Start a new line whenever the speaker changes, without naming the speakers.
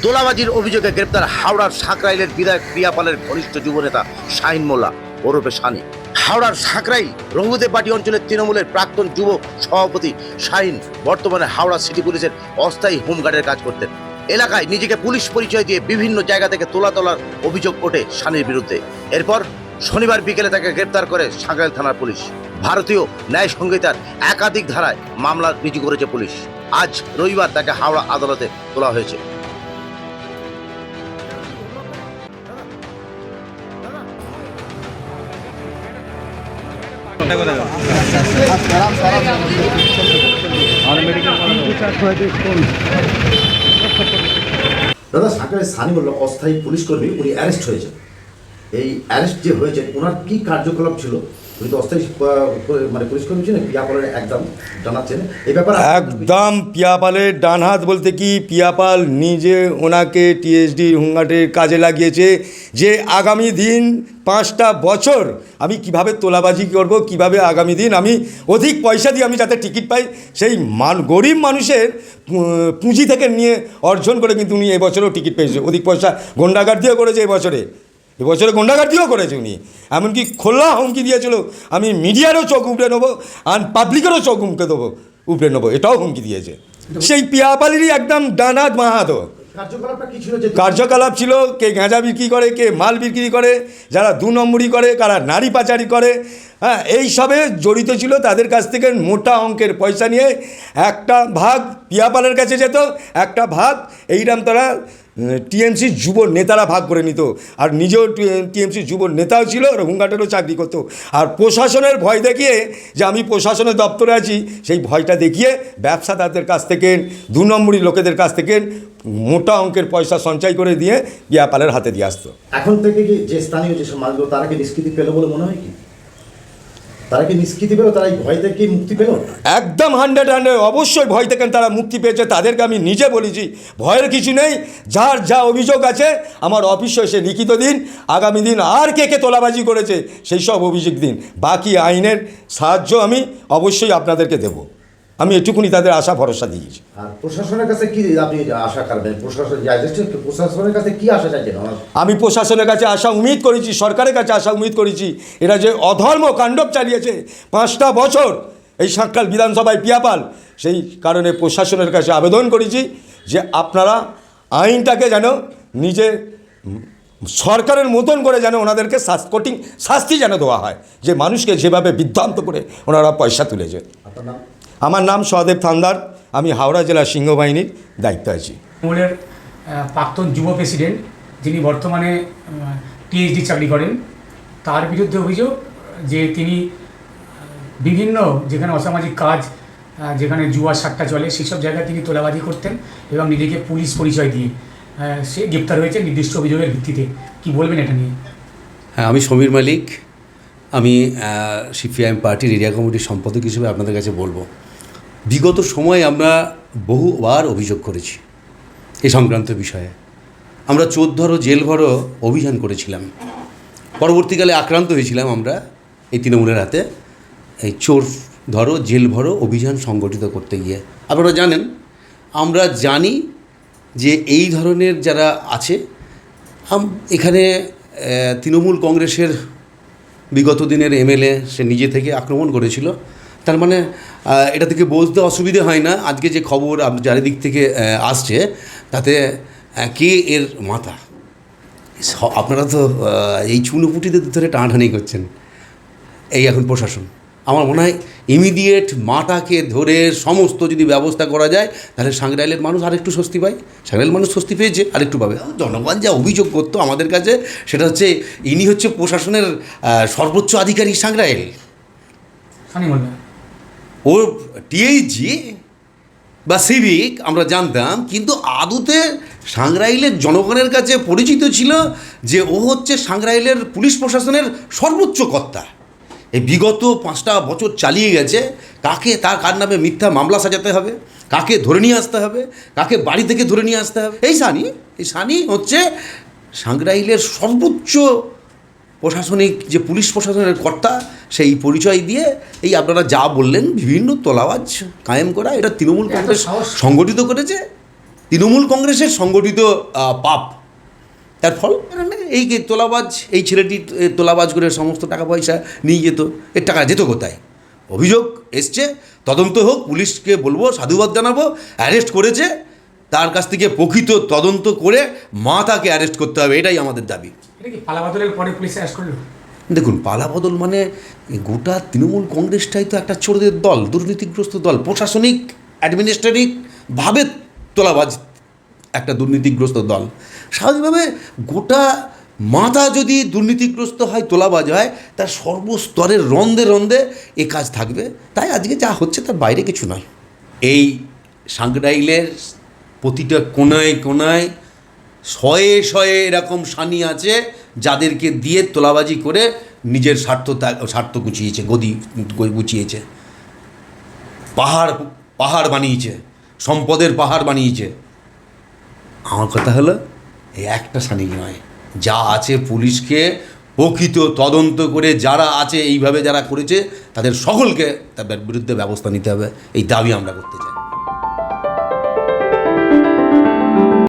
তোলাবাজির অভিযোগে গ্রেপ্তার হাওড়ার সাকরাইলের বিধায়ক প্রিয়াপালের ঘনিষ্ঠ যুবনেতা শাহিন মোল্লা ওরফে শানি। হাওড়ার সাকরাইল রঘুদেববাটি অঞ্চলের তৃণমূলের প্রাক্তন যুব সভাপতি শাহিন বর্তমানে হাওড়া সিটি পুলিশের অস্থায়ী হোমগার্ডের কাজ করতেন। এলাকায় নিজেকে পুলিশ পরিচয় দিয়ে বিভিন্ন জায়গা থেকে তোলার অভিযোগ ওঠে শানির বিরুদ্ধে। এরপর শনিবার বিকেলে তাকে গ্রেপ্তার করে সাকরাইল থানার পুলিশ। ভারতীয় ন্যায় সংহিতার একাধিক ধারায় মামলা রুজু করেছে পুলিশ। আজ রবিবার তাকে হাওড়া আদালতে তোলা হয়েছে।
দাদা, সাকরাইল সানি মোল্লা অস্থায়ী পুলিশ কর্মী, উনি অ্যারেস্ট হয়েছেন। এই অ্যারেস্ট যে হয়েছেন, ওনার কি কার্যকলাপ ছিল? উনি তো অস্থায়ী মানে পুলিশ কর্মী ছিলেন, পিয়াপালের একদম জানাচ্ছেন এই ব্যাপারে।
একদম পিয়াপালের ডান হাত বলতে কি, পিয়াপাল নিজে ওনাকে টিএসডি হোমগার্ডের কাজে লাগিয়েছে যে আগামী দিন 5টা বছর আমি কিভাবে তোলাবাজি করব, কিভাবে আগামী দিন আমি অধিক পয়সা দিয়ে আমি যাতে টিকিট পাই, সেই গরিব মানুষের পুঁজি থেকে নিয়ে অর্জন করে কিন্তু উনি এবছরও টিকিট পেয়েছে। অধিক পয়সা গন্ডাগার দিয়েও করেছে এবছরে গন্ডাগার দিয়েও করেছে উনি। এমনকি খোলা হুমকি দিয়েছিল, আমি মিডিয়ারও চোখ উপড়ে নেবো আর পাবলিকেরও চোখ উপড়ে নেবো, এটাও হুমকি দিয়েছে। সেই পিয়াপালেরই একদম ডান হাত বাঁ হাত। কার্যকলাপ ছিল কে গাঁজা বিক্রি করে, কে মাল বিক্রি করে, যারা 2 নম্বরি করে, কারা নারী পাচারি করে, হ্যাঁ এইসবে জড়িত ছিল। তাদের কাছ থেকে মোটা অঙ্কের পয়সা নিয়ে একটা ভাগ পিয়াপালের কাছে যেত, একটা ভাগ এইরাম তারা টিএমসির যুব নেতারা ভাগ করে নিত। আর নিজেও টিএমসির যুব নেতাও ছিল, আর হোমগার্ডেরও চাকরি করতো। আর প্রশাসনের ভয় দেখিয়ে যে আমি প্রশাসনের দপ্তরে আছি, সেই ভয়টা দেখিয়ে ব্যবসাদারদের কাছ থেকে, 2 নম্বরি লোকেদের কাছ থেকে মোটা অঙ্কের পয়সা সঞ্চয় করে দিয়ে পিয়াপালের হাতে দিয়ে আসতো।
এখন থেকে কি যে স্থানীয় যেসব মানুষগুলো, তারা কি নিষ্কৃতি পেল বলে মনে হয়? কি তারা কি নিষ্কৃতি পেল? তারা এই ভয় থেকে মুক্তি পেল?
একদম 100 অবশ্যই ভয় থেকে তারা মুক্তি পেয়েছে। তাদেরকে আমি নিজে বলেছি ভয়ের কিছু নেই, যার যা অভিযোগ আছে আমার অফিসে এসে লিখিত দিন। আগামী দিন আর কে কে তোলাবাজি করেছে সেই সব অভিযোগ দিন, বাকি আইনের সাহায্য আমি অবশ্যই আপনাদেরকে দেব। আমি এটুকুনি তাদের আশা ভরসা দিয়েছি।
আর প্রশাসনের কাছে কি আপনি আশা করবেন? প্রশাসনের কাছে কি আশা চাইছেন?
আমি প্রশাসনের কাছে আশা উম্মিদ করেছি, সরকারের কাছে আশা উম্মিদ করেছি। এরা যে অধর্ম কাণ্ডব চালিয়েছে 5টা বছর এই সাকরাইল বিধানসভায় পিয়াপাল, সেই কারণে প্রশাসনের কাছে আবেদন করেছি যে আপনারা আইনটাকে যেন নিজে সরকারের মতন করে যেন ওনাদেরকে কঠিন শাস্তি যেন দেওয়া হয়, যে মানুষকে যেভাবে বিভ্রান্ত করে ওনারা পয়সা তুলেছে।
আপনার নাম?
আমার নাম সহদেব থান্দার, আমি হাওড়া জেলার সিংহবাহিনীর দায়িত্বে আছি।
তৃণমূলের প্রাক্তন যুব প্রেসিডেন্ট, যিনি বর্তমানে টিএসডি চাকরি করেন, তার বিরুদ্ধে অভিযোগ যে তিনি বিভিন্ন যেখানে অসামাজিক কাজ, যেখানে জুয়া সাট্টা চলে, সেসব জায়গায় তিনি তোলাবাজি করতেন এবং নিজেকে পুলিশ পরিচয় দিয়ে সে গ্রেপ্তার হয়েছে নির্দিষ্ট অভিযোগের ভিত্তিতে। কি বলবেন এটা নিয়ে?
হ্যাঁ, আমি সমীর মালিক, আমি সিপিআইএম পার্টির এরিয়া কমিটির সম্পাদক হিসেবে আপনাদের কাছে বলবো, বিগত সময়ে আমরা বহুবার অভিযোগ করেছি এই সংক্রান্ত বিষয়ে। আমরা 14 জেল ভরো অভিযান করেছিলাম। পরবর্তীকালে আক্রান্ত হয়েছিলাম আমরা এই তৃণমূলের হাতে, এই চোর ধরো জেল ভরো অভিযান সংগঠিত করতে গিয়ে। আপনারা জানেন, আমরা জানি যে এই ধরনের যারা আছে, এখানে তৃণমূল কংগ্রেসের বিগত দিনের এমএলএ সে নিজে থেকে আক্রমণ করেছিল। তার মানে এটা থেকে বলতে অসুবিধে হয় না, আজকে যে খবর চারিদিক থেকে আসছে তাতে কে এর মাথা। আপনারা তো এই চুনোপুটিদের ধরে টানাটানি করছেন, এই এখন প্রশাসন। আমার মনে হয় ইমিডিয়েট মাটাকে ধরে সমস্ত যদি ব্যবস্থা করা যায়, তাহলে সাকরাইলের মানুষ আরেকটু স্বস্তি পায়। সাকরাইল মানুষ স্বস্তি পেয়েছে, আরেকটু পাবে। জনগণ যা অভিযোগ করতো আমাদের কাছে, সেটা হচ্ছে ইনি হচ্ছে প্রশাসনের সর্বোচ্চ আধিকারিক সাকরাইল। ও টিএইচজি বা সিভিক আমরা জানতাম, কিন্তু আদতে সাকরাইলের জনগণের কাছে পরিচিত ছিল যে ও হচ্ছে সাকরাইলের পুলিশ প্রশাসনের সর্বোচ্চ কর্তা। এই বিগত 5টা বছর চালিয়ে গেছে। কার নামে মিথ্যা মামলা সাজাতে হবে, কাকে ধরে নিয়ে আসতে হবে, কাকে বাড়ি থেকে ধরে নিয়ে আসতে হবে, এই সানি হচ্ছে সাকরাইলের সর্বোচ্চ প্রশাসনিক যে পুলিশ প্রশাসনের কর্তা, সেই পরিচয় দিয়ে এই আপনারা যা বললেন বিভিন্ন তোলাবাজ কায়েম করা, এটা তৃণমূল কংগ্রেস সংগঠিত করেছে। তৃণমূল কংগ্রেসের সংগঠিত পাপ, তার ফল এই যে তোলাবাজ, এই ছেলেটি তোলাবাজ করে সমস্ত টাকা পয়সা নিয়ে যেত, এর টাকা যেত কোথায়? অভিযোগ এসছে, তদন্ত হোক, পুলিশকে বলবো, সাধুবাদ জানাবো, অ্যারেস্ট করেছে, তার কাছ থেকে প্রকৃত তদন্ত করে তাকে অ্যারেস্ট করতে হবে, এটাই আমাদের দাবি।
এটা কি পালাবদলের পরে পুলিশ অ্যারেস্ট করলো?
দেখুন, পালাবদল মানে গোটা তৃণমূল কংগ্রেসটাই তো একটা চোরদের দল, দুর্নীতিগ্রস্ত দল, প্রশাসনিক অ্যাডমিনিস্ট্রেটিভভাবে তোলাবাজ একটা দুর্নীতিগ্রস্ত দল। স্বাভাবিকভাবে গোটা মাথা যদি দুর্নীতিগ্রস্ত হয়, তোলাবাজ হয়, তার সর্বস্তরের রন্ধে রন্ধে এ কাজ থাকবে। তাই আজকে যা হচ্ছে তার বাইরে কিছু নয়। এই সাংগ্রাইলের প্রতিটা কোনায় কোনায় শয়ে শয়ে এরকম সানি আছে যাদেরকে দিয়ে তোলাবাজি করে নিজের স্বার্থ গুছিয়েছে, গদি গুছিয়েছে, পাহাড় বানিয়েছে, সম্পদের পাহাড় বানিয়েছে। আমার কথা হলো, এই একটা সানি নয়, যা আছে পুলিশকে প্রকৃত তদন্ত করে যারা আছে এইভাবে যারা করেছে তাদের সকলকে তাদের বিরুদ্ধে ব্যবস্থা নিতে হবে, এই দাবি আমরা করতে চাই।